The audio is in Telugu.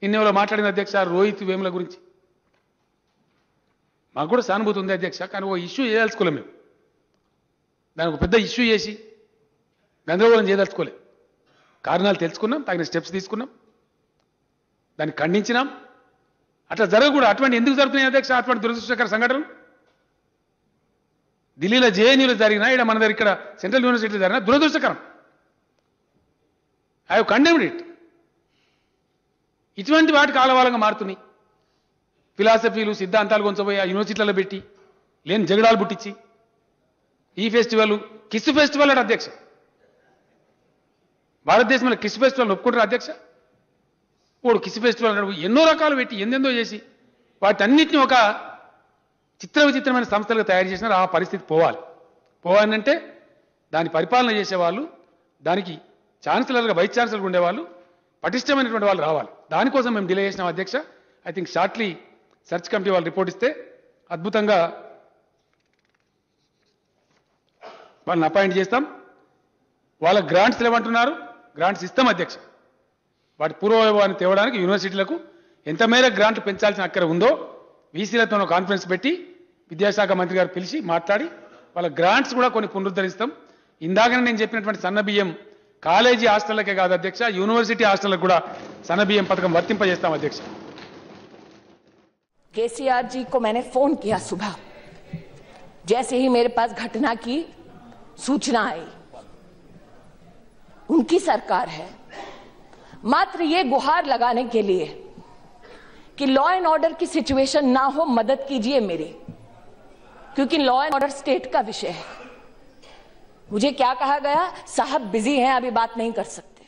నిన్నెవరో మాట్లాడిన అధ్యక్ష రోహిత్ వేముల గురించి మాకు కూడా సానుభూతి ఉంది అధ్యక్ష. కానీ ఓ ఇష్యూ చేయదలుచుకోలేం మేము. దానికి ఒక పెద్ద ఇష్యూ చేసి గందరగోళం చేయదలుచుకోలే. కారణాలు తెలుసుకున్నాం, తగిన స్టెప్స్ తీసుకున్నాం, దాన్ని ఖండించినాం. అట్లా జరగకూడదు. అటువంటి ఎందుకు జరుగుతున్నాయి అధ్యక్ష అటువంటి దురదృష్టకర సంఘటనలు? ఢిల్లీలో జేఎన్యూలో జరిగినా, ఇక్కడ మన దగ్గర ఇక్కడ సెంట్రల్ యూనివర్సిటీలో జరిగినా దురదృష్టకరం. I have condemned it. ఇటువంటి వాటికి ఆలవాలంగా మారుతున్నాయి. ఫిలాసఫీలు సిద్ధాంతాలు కొంచెంపోయి ఆ యూనివర్సిటీలలో పెట్టి లేని జగడాలు పుట్టించి ఈ ఫెస్టివల్ కిస్ ఫెస్టివల్ అంటే అధ్యక్ష భారతదేశంలో కిస్ ఫెస్టివల్ ఒప్పుకుంటారు అధ్యక్ష? ఓడు కిస్ ఫెస్టివల్ అన్నాడు, ఎన్నో రకాలు పెట్టి ఎందెందో చేసి వాటన్నిటిని ఒక విచిత్రమైన సంస్థలుగా తయారు చేసినారు. ఆ పరిస్థితి పోవాలంటే దాని పరిపాలన చేసేవాళ్ళు, దానికి ఛాన్సలర్గా వైస్ ఛాన్సలర్గా ఉండేవాళ్ళు, పటిష్టమైనటువంటి వాళ్ళు రావాలి. దానికోసం మేము డిలే చేసినాం అధ్యక్ష. I think shortly search committee వాళ్ళు రిపోర్ట్ ఇస్తే అద్భుతంగా వాళ్ళని అపాయింట్ చేస్తాం. వాళ్ళ గ్రాంట్స్ లేవంటున్నారు, గ్రాంట్స్ ఇస్తాం అధ్యక్ష. వాటి పూర్వవైభవాన్ని తేవడానికి యూనివర్సిటీలకు ఎంత మేర గ్రాంట్లు పెంచాల్సిన అక్కర ఉందో వీసీలతో కాన్ఫరెన్స్ పెట్టి విద్యాశాఖ మంత్రి గారు పిలిచి మాట్లాడి వాళ్ళ గ్రాంట్స్ కూడా కొన్ని పునరుద్ధరిస్తాం. ఇందాకనే నేను చెప్పినటువంటి సన్నబియ్యం కాలేజీ హాస్టళ్లకే కాదు అధ్యక్ష, యూనివర్సిటీ హాస్టళ్లకు కూడా సన్నబియ్యం పథకం వర్తింపజేస్తాం అధ్యక్ష. केसीआर जी को मैंने फोन किया सुबह, जैसे ही मेरे पास घटना की सूचना आई. उनकी सरकार है, मात्र ये गुहार लगाने के लिए कि लॉ एंड ऑर्डर की सिचुएशन ना हो, मदद कीजिए मेरी, क्योंकि लॉ एंड ऑर्डर स्टेट का विषय है. मुझे क्या कहा गया, साहब बिजी हैं, अभी बात नहीं कर सकते.